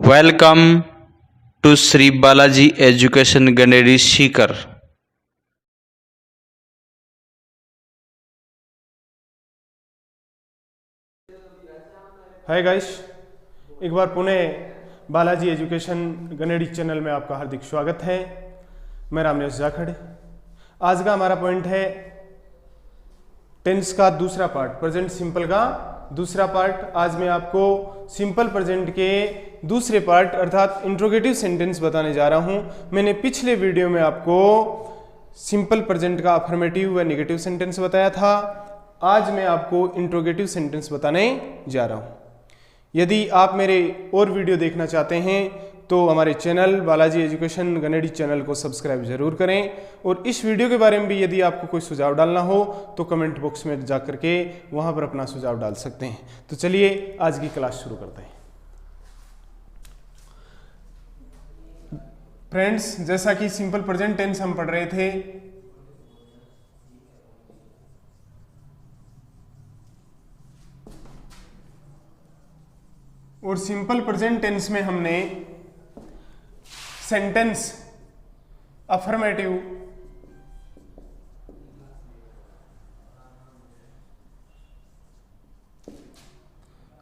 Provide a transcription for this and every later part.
Welcome to Sri Balaji Education Ganeri Shikar. Hi guys, एक बार पुनः Balaji education Ganeri channel में आपका हार्दिक स्वागत है। मैं रामनेश जाखड़। आज का हमारा पॉइंट है टेंस का दूसरा पार्ट, प्रेजेंट सिंपल का दूसरा पार्ट। आज मैं आपको सिंपल प्रेजेंट के दूसरे पार्ट अर्थात इंट्रोगेटिव सेंटेंस बताने जा रहा हूं। मैंने पिछले वीडियो में आपको सिंपल प्रेजेंट का अफर्मेटिव व नेगेटिव सेंटेंस बताया था। आज मैं आपको इंट्रोगेटिव सेंटेंस बताने जा रहा हूं। यदि आप मेरे और वीडियो देखना चाहते हैं तो हमारे channel Balaji education Ganeri channel को सब्सक्राइब जरूर करें। और इस वीडियो के बारे में भी यदि आपको कोई सुझाव डालना हो तो कमेंट बॉक्स में जा करके वहां पर अपना सुझाव डाल सकते हैं। तो चलिए आज की क्लास शुरू करते हैं। फ्रेंड्स, जैसा कि सिंपल प्रेजेंट टेंस हम पढ़ रहे थे, और सिंपल प्रेजेंट टेंस में हमने सेंटेंस अफर्मेटिव,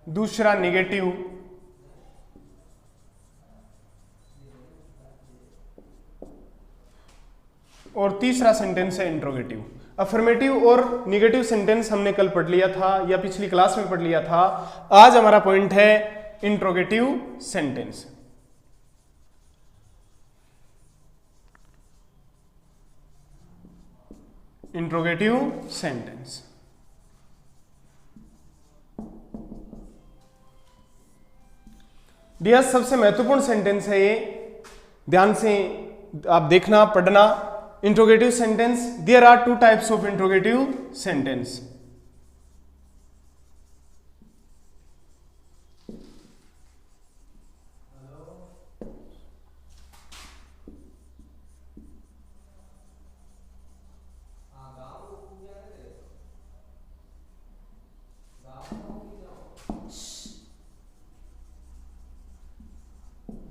दूसरा नेगेटिव और तीसरा सेंटेंस है इंट्रोगेटिव। अफर्मेटिव और नेगेटिव सेंटेंस हमने कल पढ़ लिया था या पिछली क्लास में पढ़ लिया था। आज हमारा पॉइंट है interrogative sentence. Interrogative sentence dear, सबसे महत्वपूर्ण सेंटेंस है ये। ध्यान से आप देखना, पढ़ना। Interrogative sentence, there are two types of interrogative sentence.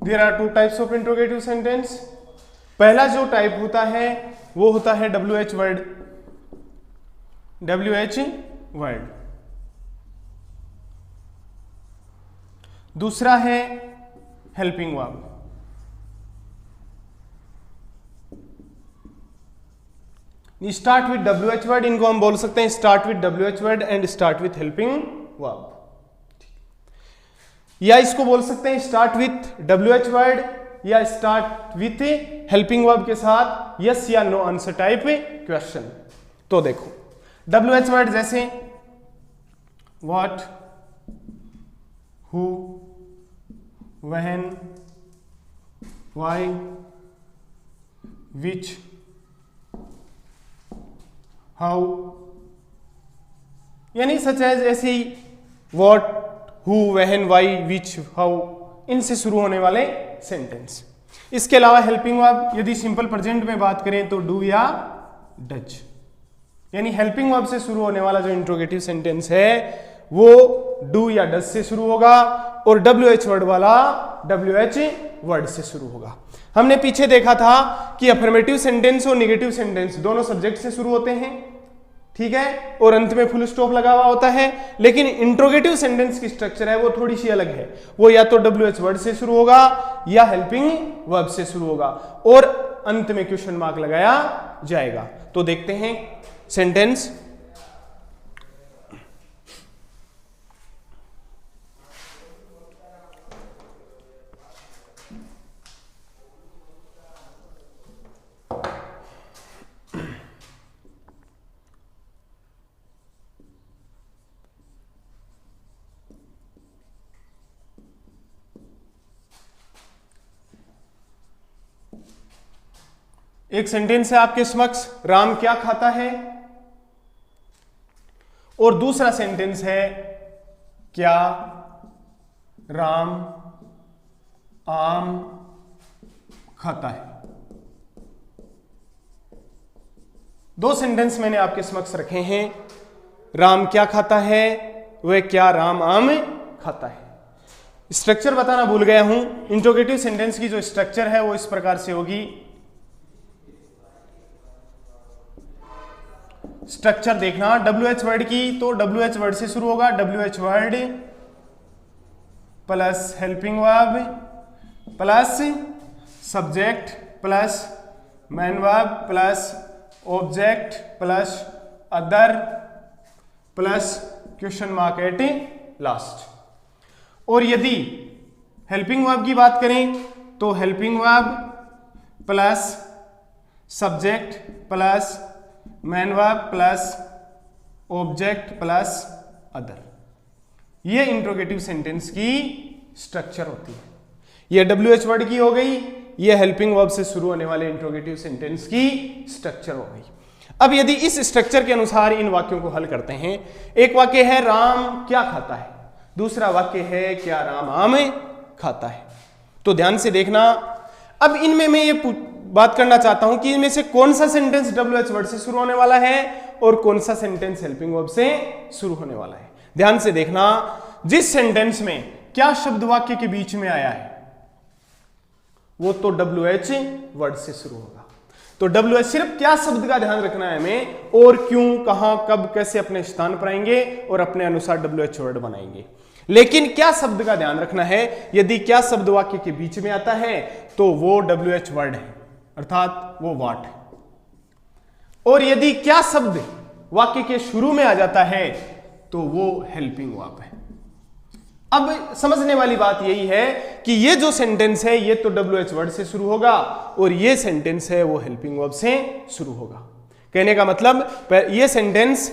There are two types of interrogative sentence. पहला जो टाइप होता है वो होता है WH वर्ड। WH word. दूसरा है helping verb. Start with WH word, इनको हम बोल सकते हैं start with WH word and start with helping verb. या इसको बोल सकते हैं स्टार्ट विथ WH वर्ड या स्टार्ट विथ हेल्पिंग वर्ब के साथ यस या नो आंसर टाइप क्वेश्चन। तो देखो WH वर्ड जैसे what, who, when, why, which, how, यानी सच एज ऐसे ही what, who, when, why, which, how, इनसे शुरू होने वाले सेंटेंस। इसके अलावा हेल्पिंग वर्ब, यदि सिंपल प्रेजेंट में बात करें तो डू या डज, यानी हेल्पिंग वर्ब से शुरू होने वाला जो इंट्रोगेटिव सेंटेंस है वो डू या डज से शुरू होगा और WH वर्ड वाला WH वर्ड से शुरू होगा। हमने पीछे देखा था कि अफर्मेटिव सेंटेंस और नेगेटिव सेंटेंस दोनों सब्जेक्ट से शुरू होते हैं, ठीक है, और अंत में फुल स्टॉप लगा हुआ होता है। लेकिन इंट्रोगेटिव सेंटेंस की स्ट्रक्चर है वो थोड़ी सी अलग है। वो या तो WH वर्ड से शुरू होगा या हेल्पिंग वर्ब से शुरू होगा और अंत में क्वेश्चन मार्क लगाया जाएगा। तो देखते हैं सेंटेंस। एक सेंटेंस है आपके समक्ष, राम क्या खाता है, और दूसरा सेंटेंस है क्या राम आम खाता है। दो सेंटेंस मैंने आपके समक्ष रखे हैं। राम क्या खाता है, वह क्या राम आम खाता है। स्ट्रक्चर बताना भूल गया हूं। इंट्रोगेटिव सेंटेंस की जो स्ट्रक्चर है वो इस प्रकार से होगी। स्ट्रक्चर देखना WH वर्ड की, तो WH वर्ड से शुरू होगा। WH word plus helping verb plus subject plus main verb plus object plus other plus question mark at last. और यदि हेल्पिंग वर्ब की बात करें तो helping verb plus subject plus main verb plus object plus other, ये interrogative sentence की structure होती है। ये WH वर्ड की हो गई, ये हेल्पिंग वर्ब से शुरू होने वाले इंट्रोगेटिव सेंटेंस की स्ट्रक्चर हो गई। अब यदि इस स्ट्रक्चर के अनुसार इन वाक्यों को हल करते हैं, एक वाक्य है राम क्या खाता है, दूसरा वाक्य है क्या राम आम खाता है। तो ध्यान से देखना, अब इनमें मैं ये बात करना चाहता हूं कि इनमें से कौन सा सेंटेंस WH वर्ड से शुरू होने वाला है और कौन सा सेंटेंस हेल्पिंग वर्ब से शुरू होने वाला है। ध्यान से देखना, जिस सेंटेंस में क्या शब्द वाक्य के बीच में आया है वो तो WH वर्ड से शुरू होगा। तो WH सिर्फ क्या शब्द का ध्यान रखना है हमें, और क्यों कहां कब कैसे अपने स्थान पर आएंगे और अपने अनुसार WH वर्ड बनाएंगे। लेकिन क्या शब्द का ध्यान रखना है, यदि क्या शब्द वाक्य के बीच में आता है तो वो WH वर्ड है, अर्थात वो व्हाट है। और यदि क्या शब्द वाक्य के शुरू में आ जाता है तो वो हेल्पिंग वर्ब है। अब समझने वाली बात यही है कि ये जो सेंटेंस है ये तो WH वर्ड से शुरू होगा और ये सेंटेंस है वो हेल्पिंग वर्ब से शुरू होगा। कहने का मतलब ये सेंटेंस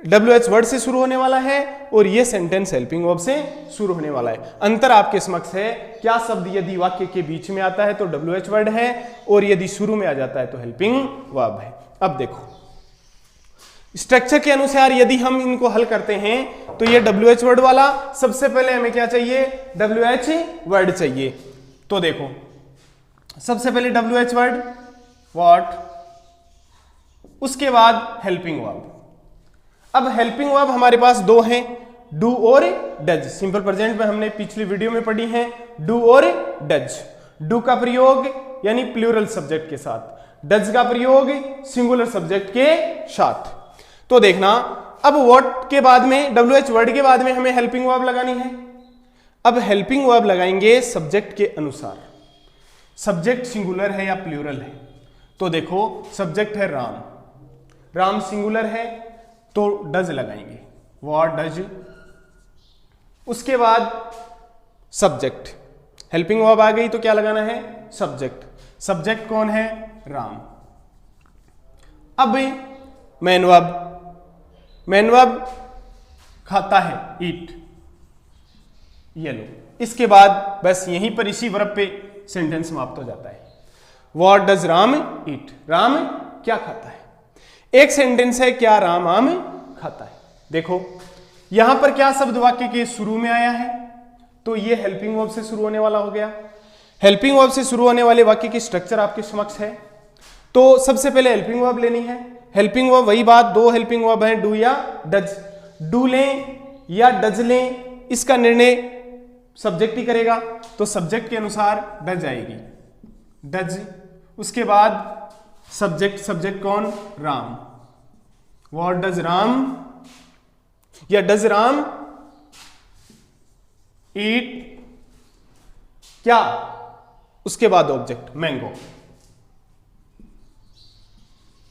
WH वर्ड से शुरू होने वाला है और ये सेंटेंस हेल्पिंग वर्ब से शुरू होने वाला है। अंतर आपके समक्ष है, क्या शब्द यदि वाक्य के बीच में आता है तो WH वर्ड है और यदि शुरू में आ जाता है तो हेल्पिंग वर्ब है। अब देखो स्ट्रक्चर के अनुसार यदि हम इनको हल करते हैं तो ये WH वर्ड वाला, सबसे पहले हमें क्या चाहिए, WH वर्ड चाहिए। तो देखो सबसे पहले WH वर्ड व्हाट, उसके बाद हेल्पिंग वर्ब। अब हेल्पिंग वर्ब हमारे पास दो हैं, डू और डज। सिंपल प्रेजेंट में हमने पिछली वीडियो में पढ़ी है डू और डज। डू का प्रयोग यानी प्लूरल सब्जेक्ट के साथ, डज का प्रयोग सिंगुलर सब्जेक्ट के साथ। तो देखना, अब व्हाट के बाद में WH वर्ड के बाद में हमें हेल्पिंग वर्ब लगानी है। अब हेल्पिंग वर्ब लगाएंगे सब्जेक्ट के अनुसार, सब्जेक्ट सिंगुलर है या प्लूरल है। तो देखो सब्जेक्ट है राम, राम सिंगुलर है तो डज लगाएंगे, व्हाट डज। उसके बाद सब्जेक्ट, हेल्पिंग वर्ब आ गई तो क्या लगाना है, सब्जेक्ट। सब्जेक्ट कौन है, राम। अब मेन वर्ब, मेन वर्ब खाता है, ईट, ये लो। इसके बाद बस यहीं पर इसी वर्ब पे सेंटेंस समाप्त हो जाता है। व्हाट डज राम ईट, राम क्या खाता है। एक सेंटेंस है क्या राम आम खाता है। देखो यहां पर क्या शब्द वाक्य के शुरू में आया है, तो ये हेल्पिंग वर्ब से शुरू होने वाला हो गया। हेल्पिंग वर्ब से शुरू होने वाले वाक्य की स्ट्रक्चर आपके समक्ष है। तो सबसे पहले हेल्पिंग वर्ब लेनी है। हेल्पिंग वर्ब वही बात, दो हेल्पिंग वर्ब है, डू या डज। डू लें या डज लें इसका निर्णय सब्जेक्ट ही करेगा, तो सब्जेक्ट के अनुसार डज आएगी, डज। उसके बाद सब्जेक्ट, सब्जेक्ट कौन, राम। व्हाट डज राम या डज राम ईट, क्या, उसके बाद ऑब्जेक्ट मैंगो।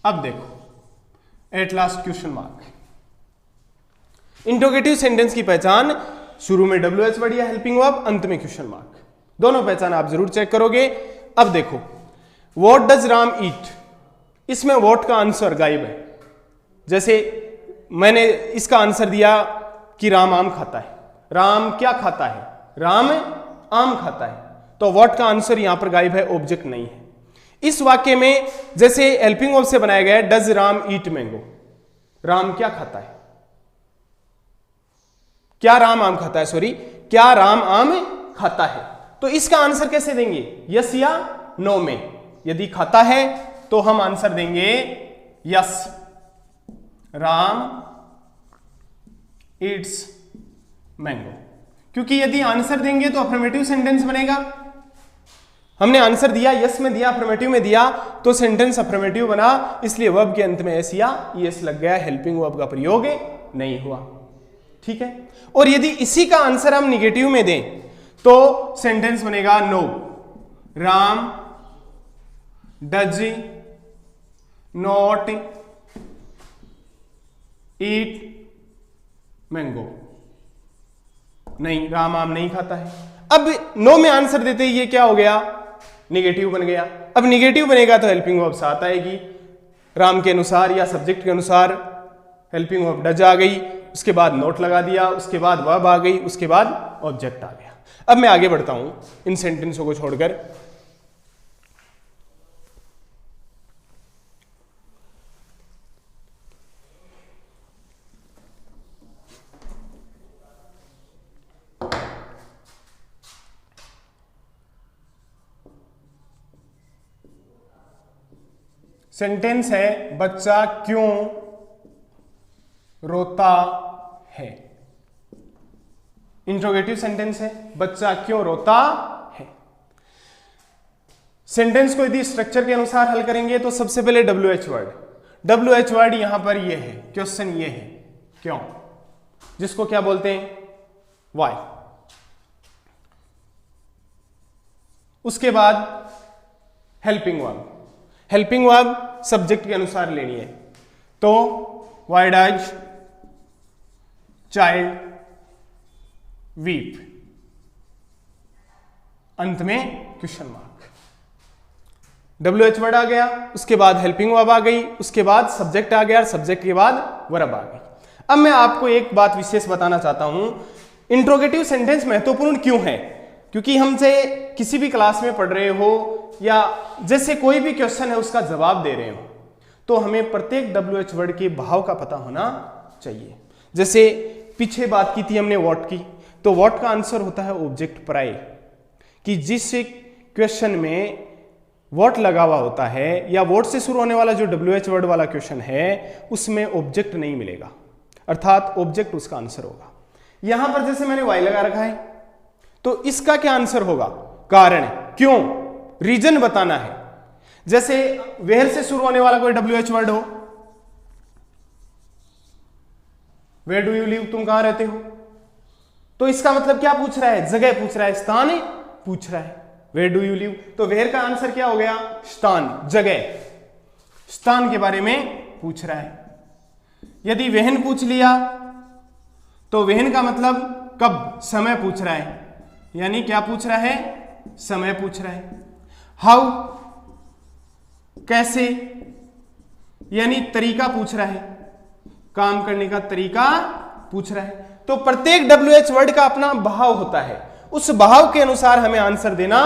अब देखो at last question mark. Interrogative sentence की पहचान, शुरू में WH वर्ड या हेल्पिंग वर्ब, अंत में क्वेश्चन मार्क, दोनों पहचान आप जरूर चेक करोगे। अब देखो व्हाट डज राम ईट, इसमें व्हाट का आंसर गायब है। जैसे मैंने इसका आंसर दिया कि राम आम खाता है, राम क्या खाता है, राम आम खाता है, तो व्हाट का आंसर यहां पर गायब है, ऑब्जेक्ट नहीं है। इस वाक्य में जैसे हेल्पिंग वर्ब से बनाया गया है, does Ram eat mango, Ram क्या खाता है, क्या राम आम खाता है, सॉरी क्या राम आम खाता है। तो इसका आंसर कैसे देंगे, यस या नो में। यदि खाता है तो हम आंसर देंगे यस, राम ईट्स मैंगो। क्योंकि यदि आंसर देंगे तो अफर्मेटिव सेंटेंस बनेगा। हमने आंसर दिया, यस में दिया, अफर्मेटिव में दिया, तो सेंटेंस अफर्मेटिव बना, इसलिए वर्ब के अंत में एस या ईएस लग गया, हेल्पिंग वर्ब का प्रयोग नहीं हुआ। ठीक है। और यदि इसी का आंसर हम निगेटिव में दें तो सेंटेंस बनेगा no, Ram does not eat mango. नहीं, राम आम नहीं खाता है। अब नो में आंसर देते ही ये क्या हो गया, निगेटिव बन गया। अब निगेटिव बनेगा तो हेल्पिंग वर्ब साथ आएगी, राम के अनुसार या सब्जेक्ट के अनुसार हेल्पिंग वर्ब डज आ गई, उसके बाद नोट लगा दिया, उसके बाद वर्ब आ गई, उसके बाद ऑब्जेक्ट आ गया। अब मैं आगे बढ़ता हूं इन सेंटेंसों को छोड़कर। सेंटेंस है बच्चा क्यों रोता है। इंट्रोगेटिव सेंटेंस है, बच्चा क्यों रोता है। सेंटेंस को यदि स्ट्रक्चर के अनुसार हल करेंगे तो सबसे पहले WH वर्ड, WH वर्ड यहां पर ये है, क्वेश्चन ये है क्यों, जिसको क्या बोलते हैं, वाई। उसके बाद helping verb, helping verb subject के अनुसार लेनी है, तो व्हाई डज चाइल्ड वीप, अंत में क्वेश्चन मार्क। WH वर्ड आ गया, उसके बाद हेल्पिंग वर्ब आ गई, उसके बाद सब्जेक्ट आ गया, सब्जेक्ट के बाद वर्ब आ गई। अब मैं आपको एक बात विशेष बताना चाहता हूं, इंट्रोगेटिव सेंटेंस महत्वपूर्ण क्यों है, क्योंकि हमसे किसी भी क्लास में पढ़ रहे हो या जैसे कोई भी क्वेश्चन है उसका जवाब दे रहे हो, तो हमें प्रत्येक WH वर्ड के भाव का पता होना चाहिए। जैसे पीछे बात की थी हमने व्हाट की, तो व्हाट का आंसर होता है ऑब्जेक्ट प्राय, कि जिस क्वेश्चन में व्हाट लगा हुआ होता है या व्हाट से शुरू होने वाला जो WH वर्ड वाला क्वेश्चन है उसमें ऑब्जेक्ट नहीं मिलेगा, अर्थात ऑब्जेक्ट उसका आंसर होगा। यहां पर जैसे मैंने वाई लगा रखा है, तो इसका क्या आंसर होगा, कारण, क्यों, रीजन बताना है। जैसे वेयर से शुरू होने वाला कोई WH वर्ड हो, वेयर डू यू लिव, तुम कहां रहते हो, तो इसका मतलब क्या पूछ रहा है, जगह पूछ रहा है, स्थान पूछ रहा है, वेयर डू यू लिव। तो वेयर का आंसर क्या हो गया, स्थान, जगह, स्थान के बारे में पूछ रहा है। यदि वेहन पूछ लिया तो वेहन का मतलब कब, समय पूछ रहा है, यानी क्या पूछ रहा है, समय पूछ रहा है। हाउ, कैसे, यानी तरीका पूछ रहा है, काम करने का तरीका पूछ रहा है। तो प्रत्येक WH वर्ड का अपना भाव होता है, उस भाव के अनुसार हमें आंसर देना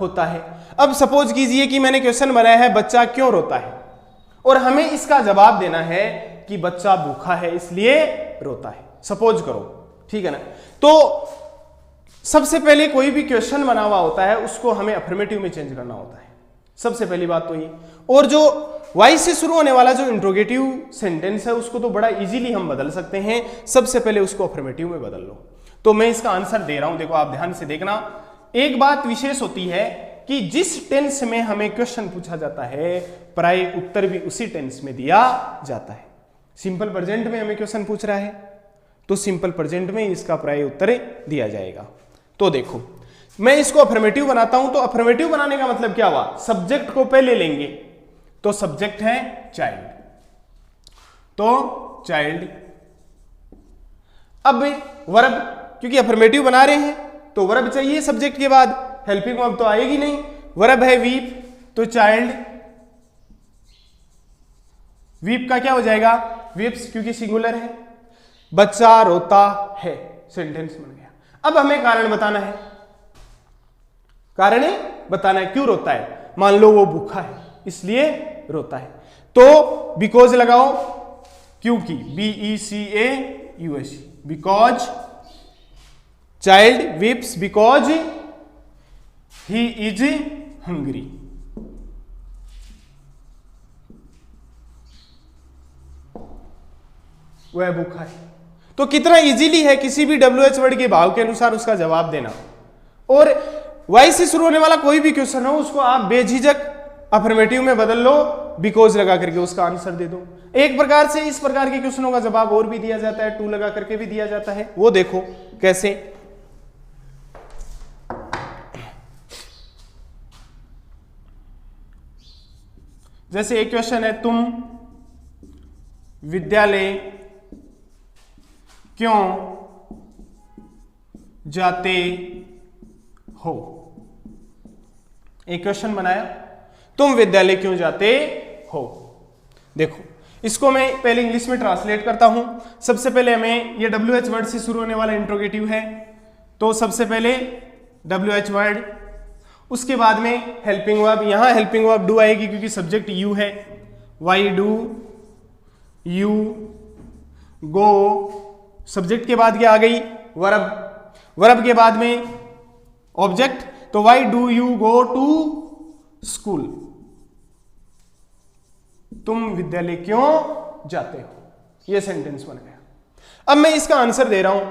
होता है। अब सपोज कीजिए कि मैंने क्वेश्चन बनाया है बच्चा क्यों रोता है, और हमें इसका जवाब देना है कि बच्चा भूखा है इसलिए रोता है, सपोज करो, ठीक है ना। तो सबसे पहले कोई भी क्वेश्चन बना हुआ होता है उसको हमें अफर्मेटिव में चेंज करना होता है, सबसे पहली बात तो ये। और जो वाई से शुरू होने वाला जो इंट्रोगेटिव सेंटेंस है उसको तो बड़ा इजीली हम बदल सकते हैं, सबसे पहले उसको अफर्मेटिव में बदल लो। तो मैं इसका आंसर दे रहा हूं, देखो आप ध्यान से देखना। एक बात विशेष होती है कि जिस टेंस में हमें क्वेश्चन पूछा जाता है प्राय उत्तर भी उसी टेंस में दिया जाता है। सिंपल प्रेजेंट में हमें क्वेश्चन पूछ रहा है तो सिंपल प्रेजेंट में इसका प्राय उत्तर दिया जाएगा। तो देखो मैं इसको अफर्मेटिव बनाता हूं, तो अफर्मेटिव बनाने का मतलब क्या हुआ, सब्जेक्ट को पहले लेंगे, तो सब्जेक्ट है चाइल्ड, तो चाइल्ड। अब वर्ब, क्योंकि अफर्मेटिव बना रहे हैं तो वर्ब चाहिए सब्जेक्ट के बाद, हेल्पिंग वर्ब तो आएगी नहीं, वर्ब है वीप, तो चाइल्ड, वीप का क्या हो जाएगा, वीप्स, क्योंकि सिंगुलर है, बच्चा रोता है, सेंटेंस बन गया। अब हमें कारण बताना है, कारण बताना है क्यों रोता है, मान लो वो भूखा है इसलिए रोता है, तो बिकॉज लगाओ, क्योंकि BECAUSE, because child weeps because he is hungry. वह भूखा है, तो कितना इजीली है किसी भी WH वर्ड के भाव के अनुसार उसका जवाब देना। और वाई से शुरू होने वाला कोई भी क्वेश्चन हो उसको आप बेझिझक अफर्मेटिव में बदल लो, बिकॉज लगा करके उसका आंसर दे दो। एक प्रकार से इस प्रकार के क्वेश्चनों का जवाब और भी दिया जाता है, टू लगा करके भी दिया जाता है। वो देखो कैसे। जैसे एक क्वेश्चन है, तुम विद्यालय क्यों जाते हो। एक क्वेश्चन बनाया, तुम विद्यालय क्यों जाते हो। देखो इसको मैं पहले इंग्लिश में ट्रांसलेट करता हूं। सबसे पहले हमें ये WH वर्ड से शुरू होने वाला इंट्रोगेटिव है, तो सबसे पहले WH वर्ड, उसके बाद में हेल्पिंग वर्ब। यहां हेल्पिंग वर्ब डू आएगी क्योंकि सब्जेक्ट यू है। Y do you go, subject के बाद क्या आ गई, वर्ब। वर्ब के बाद में ऑब्जेक्ट, तो why do you go to school, तुम विद्यालय क्यों जाते हो। यह सेंटेंस बन गया। अब मैं इसका आंसर दे रहा हूं,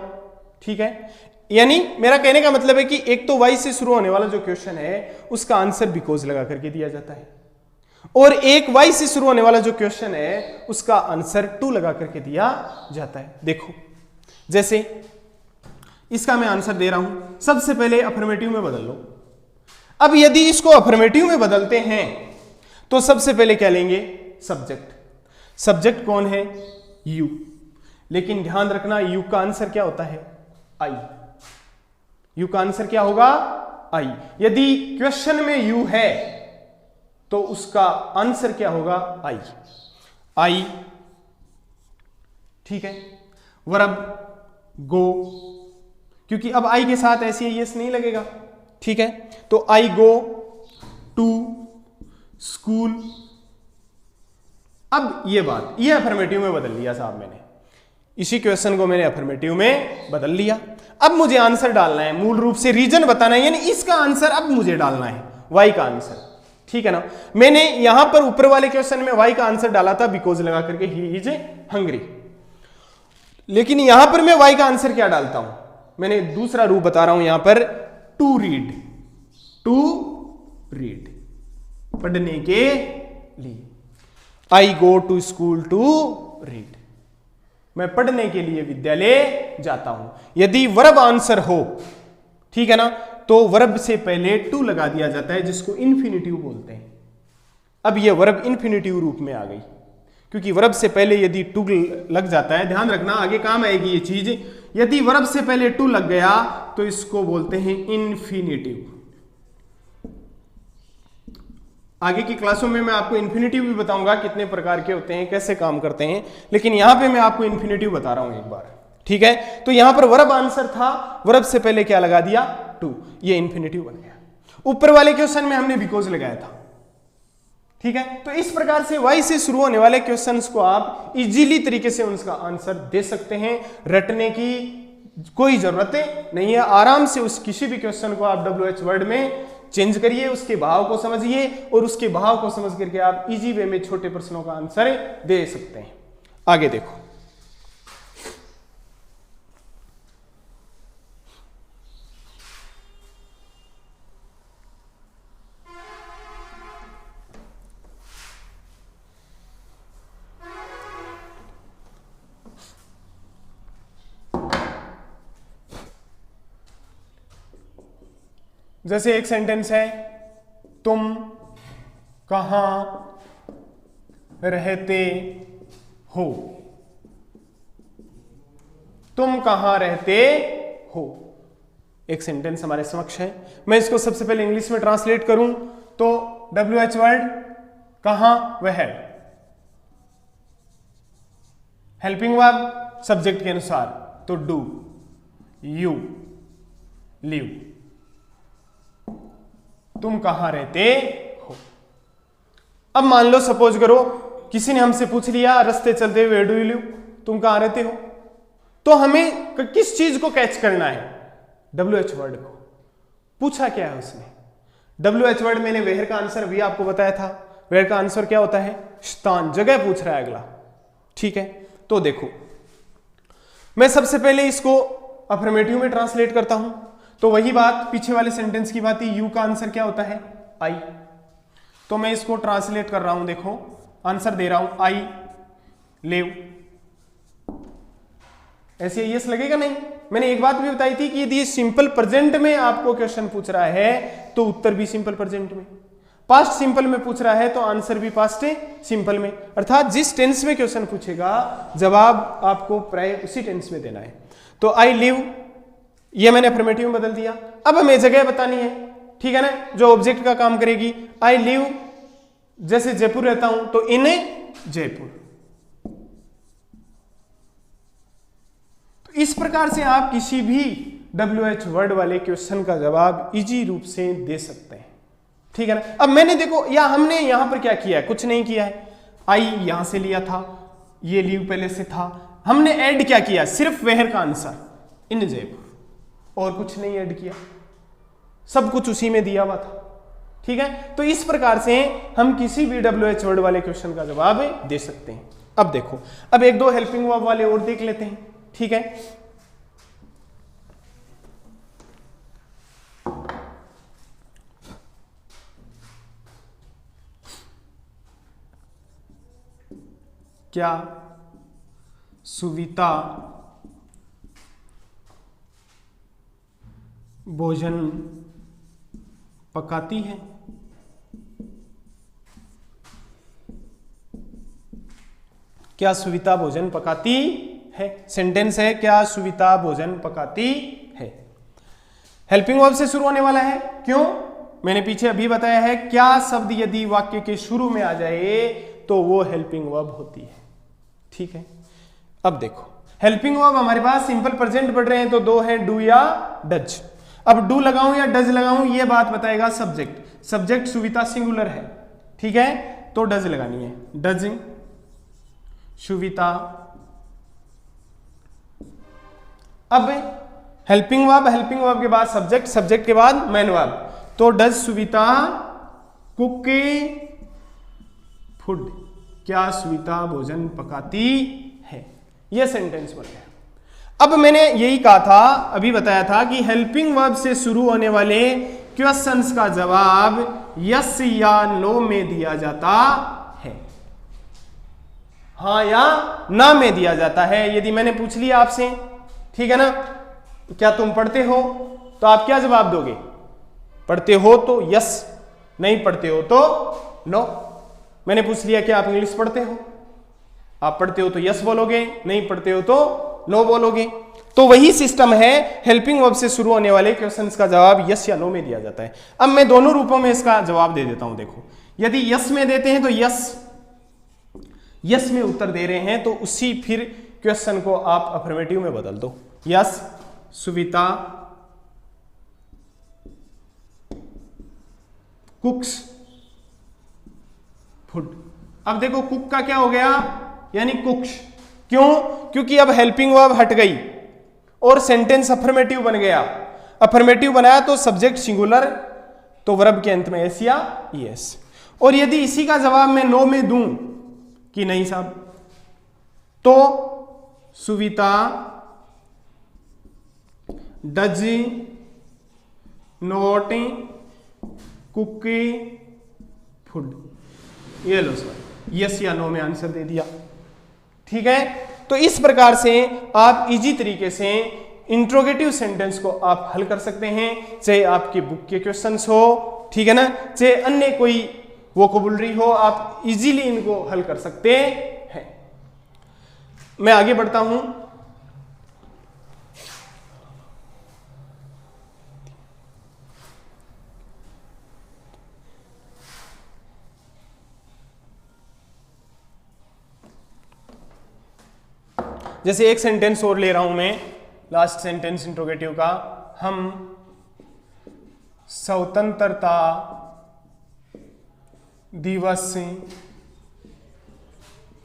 ठीक है। यानी मेरा कहने का मतलब है कि एक तो वाई से शुरू होने वाला जो क्वेश्चन है उसका आंसर बिकॉज लगा करके दिया जाता है, और एक वाई से शुरू होने वाला जो क्वेश्चन है उसका आंसर टू लगा करके दिया जाता है। देखो जैसे इसका मैं आंसर दे रहा हूं, सबसे पहले अफर्मेटिव में बदल लो। अब यदि इसको अफर्मेटिव में बदलते हैं तो सबसे पहले क्या लेंगे, सब्जेक्ट। सब्जेक्ट कौन है, यू। लेकिन ध्यान रखना यू का आंसर क्या होता है, आई। यू का आंसर क्या होगा, आई। यदि क्वेश्चन में यू है तो उसका आंसर क्या होगा, आई। आई, ठीक है। वर्ब गो, क्योंकि अब आई के साथ ऐसे यस नहीं लगेगा, ठीक है। तो आई गो टू स्कूल। अब ये बात, ये अफर्मेटिव में बदल लिया साहब मैंने, इसी क्वेश्चन को मैंने अफर्मेटिव में बदल लिया। अब मुझे आंसर डालना है, मूल रूप से रीजन बताना है, यानी इसका आंसर अब मुझे डालना है, वाई का आंसर, ठीक है ना। मैंने यहां पर ऊपर वाले क्वेश्चन में वाई का आंसर डाला था बिकॉज लगा करके, ही इज हंग्री। लेकिन यहां पर मैं वाई का आंसर क्या डालता हूं, मैंने दूसरा रूप बता रहा हूं यहां पर, टू रीड। टू रीड, पढ़ने के लिए। I go to school to read, मैं पढ़ने के लिए विद्यालय जाता हूं। यदि वर्ब आंसर हो, ठीक है ना, तो वर्ब से पहले टू लगा दिया जाता है, जिसको इन्फिनिटिव बोलते हैं। अब यह वर्ब इन्फिनिटिव रूप में आ गई, क्योंकि वर्ब से पहले यदि टू लग जाता है, ध्यान रखना आगे काम आएगी ये चीज। यदि वर्ब से पहले टू लग गया तो इसको बोलते हैं इन्फिनिटिव। आगे की क्लासों में मैं आपको इन्फिनिटिव भी बताऊंगा कितने प्रकार के होते हैं, कैसे काम करते हैं, लेकिन यहां पे मैं आपको इन्फिनिटिव बता रहा हूं एक बार, ठीक है। तो यहां पर वर्ब आंसर था, वर्ब से पहले क्या लगा दिया, टू, ये इन्फिनिटिव बन गया। ऊपर वाले क्वेश्चन में हमने बिकॉज लगाया था, ठीक है। तो इस प्रकार से वाई से शुरू होने वाले क्वेश्चंस को आप इजीली तरीके से उनका आंसर दे सकते हैं, रटने की कोई जरूरत नहीं है। आराम से उस किसी भी क्वेश्चन को आप WH वर्ड में चेंज करिए, उसके भाव को समझिए, और उसके भाव को समझ करके आप इजी वे में छोटे प्रश्नों का आंसर दे सकते हैं। आगे देखो, जैसे एक सेंटेंस है, तुम कहां रहते हो। तुम कहां रहते हो, एक सेंटेंस हमारे समक्ष है। मैं इसको सबसे पहले इंग्लिश में ट्रांसलेट करूं तो WH वर्ड कहां, वह है। हेल्पिंग वर्ब सब्जेक्ट के अनुसार, तो डू, यू, लिव। तुम कहां रहते हो। अब मान लो, सपोज करो किसी ने हमसे पूछ लिया रास्ते चलते हुए, वेयर डू यू लिव, तुम कहां रहते हो, तो हमें किस चीज को कैच करना है, WH वर्ड को। पूछा क्या है उसने, WH वर्ड मैंने वेयर का आंसर भी आपको बताया था। वेयर का आंसर क्या होता है, स्थान, जगह पूछ रहा है अगला, ठीक है। तो देखो मैं सबसे पहले इसको अफर्मेटिव में ट्रांसलेट करता हूं, तो वही बात पीछे वाले सेंटेंस की बात ही, यू का आंसर क्या होता है आई। तो मैं इसको ट्रांसलेट कर रहा हूं, देखो आंसर दे रहा हूं आई लिव। ऐसे यस लगेगा नहीं। मैंने एक बात भी बताई थी कि यदि सिंपल प्रेजेंट में आपको क्वेश्चन पूछ रहा है तो उत्तर भी सिंपल प्रेजेंट में, पास्ट सिंपल में पूछ रहा है तो आंसर भी पास्ट सिंपल में, अर्थात जिस टेंस में क्वेश्चन पूछेगा जवाब आपको प्राय उसी टेंस में देना है। तो आई लिव ये मैंने अफर्मेटिव में बदल दिया। अब हमें जगह बतानी है, ठीक है ना, जो ऑब्जेक्ट का काम करेगी। आई लिव जैसे जयपुर रहता हूं तो इन जयपुर। तो इस प्रकार से आप किसी भी WH वर्ड वाले क्वेश्चन का जवाब इजी रूप से दे सकते हैं, ठीक है ना। अब मैंने देखो या हमने यहां पर क्या किया है, कुछ नहीं किया है। आई यहां से लिया था, ये लीव पहले से था, हमने ऐड क्या किया, सिर्फ वेयर का आंसर इन जयपुर, और कुछ नहीं ऐड किया, सब कुछ उसी में दिया हुआ था, ठीक है। तो इस प्रकार से हम किसी भी WH वर्ड वाले क्वेश्चन का जवाब दे सकते हैं। अब देखो, अब एक दो हेल्पिंग वर्ब वाले और देख लेते हैं, ठीक है। क्या सुविता भोजन पकाती है? क्या सुविता भोजन पकाती है? सेंटेंस है क्या सुविता भोजन पकाती है। हेल्पिंग वर्ब से शुरू होने वाला है, क्यों? मैंने पीछे अभी बताया है, क्या शब्द यदि वाक्य के शुरू में आ जाए तो वो हेल्पिंग वर्ब होती है, ठीक है। अब देखो हेल्पिंग वर्ब हमारे पास सिंपल प्रेजेंट पढ़ रहे हैं तो दो है, डू या डज। अब डू लगाऊं या डज लगाऊं ये बात बताएगा सब्जेक्ट। सब्जेक्ट सुविता सिंगुलर है, ठीक है, तो डज लगानी है। डज सुविता। अब हेल्पिंग वर्ब के बाद सब्जेक्ट, सब्जेक्ट के बाद मेन वर्ब, तो डज सुविता कुक फूड? क्या सुविता भोजन पकाती है? यह सेंटेंस बन गया। अब मैंने यही कहा था, अभी बताया था कि हेल्पिंग वर्ब से शुरू होने वाले क्वेश्चंस का जवाब यस या नो में दिया जाता है, हाँ या ना में दिया जाता है। यदि मैंने पूछ लिया आपसे, ठीक है ना, क्या तुम पढ़ते हो, तो आप क्या जवाब दोगे? पढ़ते हो तो यस, नहीं पढ़ते हो तो नो। मैंने पूछ लिया कि आप इंग्लिश पढ़ते हो, आप पढ़ते हो तो यस बोलोगे, नहीं पढ़ते हो तो नो बोलोगे। तो वही सिस्टम है, हेल्पिंग वर्ब से शुरू होने वाले क्वेश्चंस का जवाब यस या नो में दिया जाता है। अब मैं दोनों रूपों में इसका जवाब दे देता हूं। देखो, यदि यस में देते हैं तो यस में उत्तर दे रहे हैं तो उसी फिर क्वेश्चन को आप अफर्मेटिव में बदल दो। Yes Suvita cooks food. अब देखो कुक का क्या हो गया, यानी कुक्स। क्यों? क्योंकि अब हेल्पिंग वर्ब हट गई और सेंटेंस अफर्मेटिव बन गया। अफर्मेटिव बनाया तो सब्जेक्ट सिंगुलर, तो वर्ब के अंत में एस या ईएस। और यदि इसी का जवाब मैं नो में दूं कि नहीं साहब, तो Suvita does not cook food, ये लो सर, यस या नो में आंसर दे दिया, ठीक है। तो इस प्रकार से आप इजी तरीके से इंट्रोगेटिव सेंटेंस को आप हल कर सकते हैं, चाहे आपके बुक के क्वेश्चंस हो, ठीक है ना, चाहे अन्य कोई वोकैबुलरी हो, आप इजीली इनको हल कर सकते हैं। मैं आगे बढ़ता हूं। जैसे एक सेंटेंस और ले रहा हूं मैं, लास्ट सेंटेंस इंट्रोगेटिव का। हम स्वतंत्रता दिवस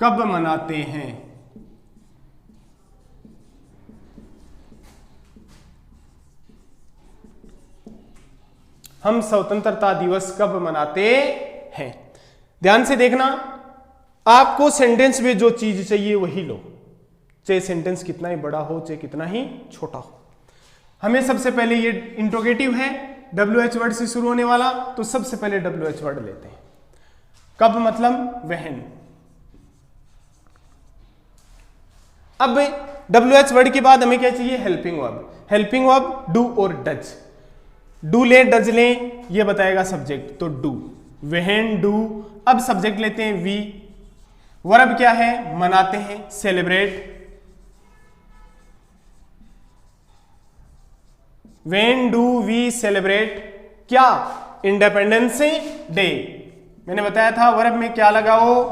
कब मनाते हैं? हम स्वतंत्रता दिवस कब मनाते हैं? ध्यान से देखना, आपको सेंटेंस में जो चीज चाहिए वही लो, चाहे सेंटेंस कितना ही बड़ा हो चाहे कितना ही छोटा हो। हमें सबसे पहले ये इंट्रोगेटिव है, WH वर्ड से शुरू होने वाला, तो सबसे पहले WH वर्ड लेते हैं। कब मतलब व्हेन। अब WH वर्ड के बाद हमें क्या चाहिए, helping verb. Helping verb do और डज। डू ले डज ले ये बताएगा सब्जेक्ट, तो डू, व्हेन डू। अब सब्जेक्ट लेते हैं वी, वर्ब क्या है, मनाते हैं, celebrate. When do we celebrate क्या, इंडिपेंडेंस डे। मैंने बताया था वर्ब में क्या लगाओ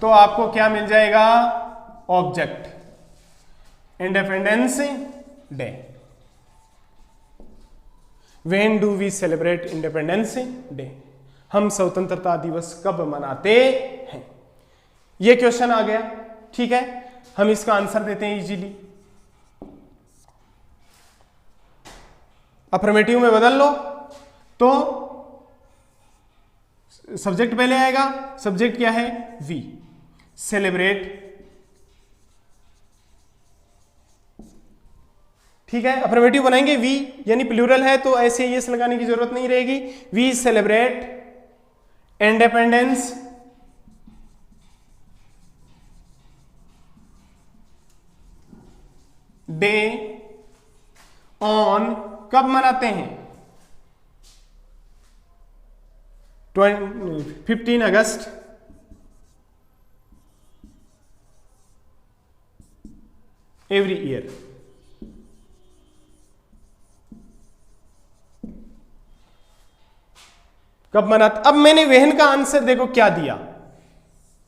तो आपको क्या मिल जाएगा, object, independence day. When do we celebrate independence day, हम स्वतंत्रता दिवस कब मनाते हैं। ये क्वेश्चन आ गया, ठीक है। हम इसका आंसर देते हैं इजीली, अफर्मेटिव में बदल लो तो सब्जेक्ट पहले आएगा। सब्जेक्ट क्या है, वी, सेलिब्रेट, ठीक है। अफर्मेटिव बनाएंगे वी, यानी प्लूरल है तो ऐसे यस लगाने की जरूरत नहीं रहेगी। We celebrate independence day on, कब मनाते हैं, 15 अगस्त एवरी ईयर। कब मनाते, अब मैंने वहन का आंसर देखो क्या दिया,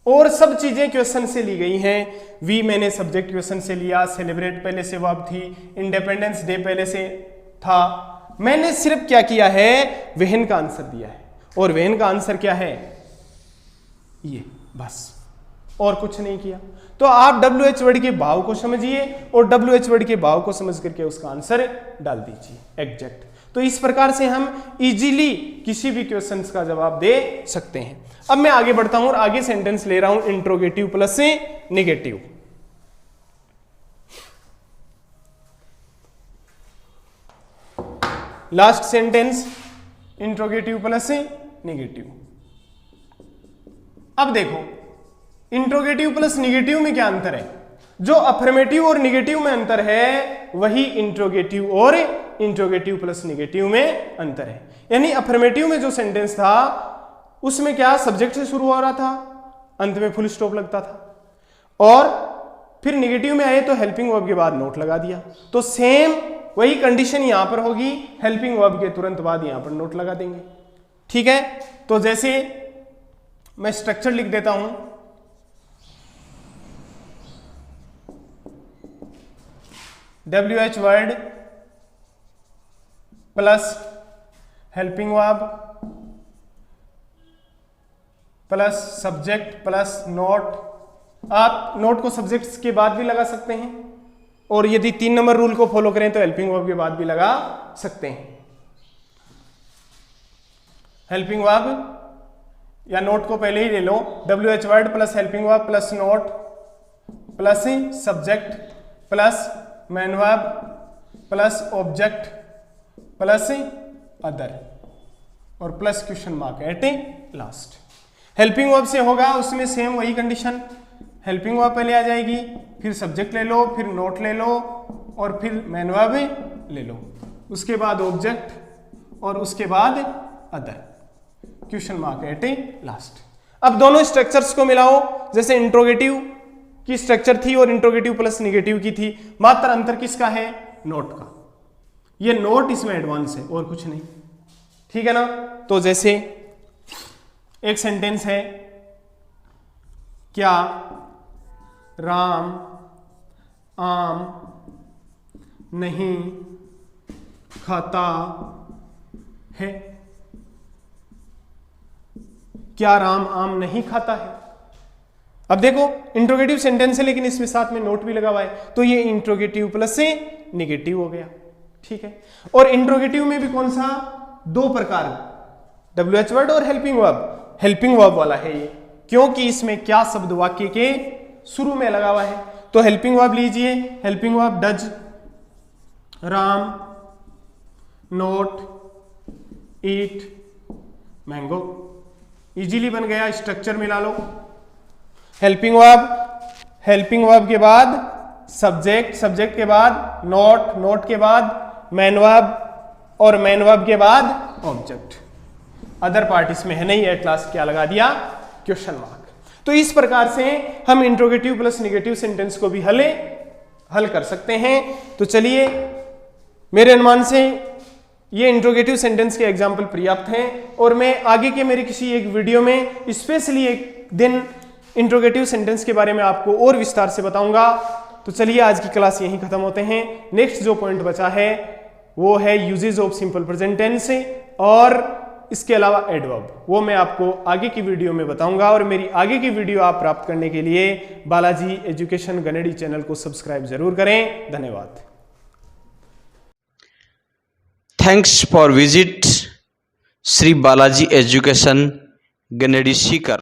और सब चीजें क्वेश्चन से ली गई हैं। वी मैंने सब्जेक्ट क्वेश्चन से लिया, सेलिब्रेट पहले से वर्ब थी, इंडिपेंडेंस डे पहले से था। मैंने सिर्फ क्या किया है, वहन का आंसर दिया है, और वहन का आंसर क्या है, ये, बस, और कुछ नहीं किया। तो आप WH वर्ड के भाव को समझिए और WH वर्ड के भाव को समझ करके उसका आंसर डाल दीजिए एग्जैक्ट। तो इस प्रकार से हम इजीली किसी भी क्वेश्चंस का जवाब दे सकते हैं। अब मैं आगे बढ़ता हूं और आगे सेंटेंस ले रहा हूं इंट्रोगेटिव प्लस से negative. Last sentence interrogative plus से नेगेटिव। अब देखो इंट्रोगेटिव प्लस नेगेटिव में क्या अंतर है, जो अफर्मेटिव और नेगेटिव में अंतर है वही इंट्रोगेटिव और इंट्रोगेटिव प्लस नेगेटिव में अंतर है। यानी अफर्मेटिव में जो सेंटेंस था उसमें क्या सब्जेक्ट से शुरू हो रहा था, अंत में फुल स्टॉप लगता था, और फिर नेगेटिव में आए तो हेल्पिंग वर्ब के बाद नोट लगा दिया। तो सेम वही कंडीशन यहां पर होगी, हेल्पिंग वर्ब के तुरंत बाद यहां पर नोट लगा देंगे, ठीक है। तो जैसे मैं स्ट्रक्चर लिख देता हूं, WH word plus helping verb plus subject plus note. आप नोट को सब्जेक्ट्स के बाद भी लगा सकते हैं, और यदि 3 नंबर रूल को फॉलो करें तो हेल्पिंग वर्ब के बाद भी लगा सकते हैं। हेल्पिंग वर्ब या नोट को पहले ही ले लो, WH word plus helping verb plus not plus subject plus main verb plus object plus other और plus question mark at last. Helping verb से होगा उसमें सेम वही कंडीशन, हेल्पिंग वर्ब पहले आ जाएगी, फिर सब्जेक्ट ले लो, फिर नोट ले लो, और फिर मेन वर्ब ले लो, उसके बाद ऑब्जेक्ट और उसके बाद other, question mark at last. अब दोनों स्ट्रक्चर्स को मिलाओ, जैसे इंट्रोगेटिव की स्ट्रक्चर थी और इंट्रोगेटिव प्लस नेगेटिव की थी, मात्र अंतर किसका है, नोट का। ये नोट इसमें एडवांस है और कुछ नहीं, ठीक है ना। तो जैसे एक सेंटेंस है, क्या राम आम नहीं खाता है, क्या राम आम नहीं खाता है। अब देखो इंट्रोगेटिव सेंटेंस है लेकिन इसमें साथ में नोट भी लगा हुआ है, तो ये इंट्रोगेटिव प्लस से नेगेटिव हो गया, ठीक है। और इंट्रोगेटिव में भी कौन सा, 2 प्रकार, WH वर्ड और हेल्पिंग वर्ब। हेल्पिंग वर्ब वाला है ये, क्योंकि इसमें क्या शब्द वाक्य के शुरू में लगा हुआ है, तो हेल्पिंग वर्ब लीजिए, helping verb does, Ram note eat mango, easily बन गया, स्ट्रक्चर मिला लो। हेल्पिंग वर्ब के बाद सब्जेक्ट, सब्जेक्ट के बाद नोट, नोट के बाद मैन वर्ब और मैन वर्ब के बाद ऑब्जेक्ट। अदर पार्ट इसमें है नहीं, एट लास्ट क्या लगा दिया, क्वेश्चन मार्क। तो इस प्रकार से हम इंट्रोगेटिव प्लस नेगेटिव सेंटेंस को भी हल कर सकते हैं। तो चलिए, मेरे अनुमान से ये इंट्रोगेटिव सेंटेंस के एग्जाम्पल पर्याप्त हैं और मैं आगे के मेरे किसी एक वीडियो में स्पेशली एक दिन इंट्रोगेटिव सेंटेंस के बारे में आपको और विस्तार से बताऊंगा। तो चलिए, आज की क्लास यहीं खत्म होते हैं। नेक्स्ट जो पॉइंट बचा है वो है uses of simple present tense और इसके अलावा एडवर्ब, वो मैं आपको आगे की वीडियो में बताऊंगा। और मेरी आगे की वीडियो आप प्राप्त करने के लिए बालाजी एजुकेशन गणेड़ी चैनल को सब्सक्राइब जरूर करें। धन्यवाद। Thanks for visit Shri Balaji education Ganeri Sikar.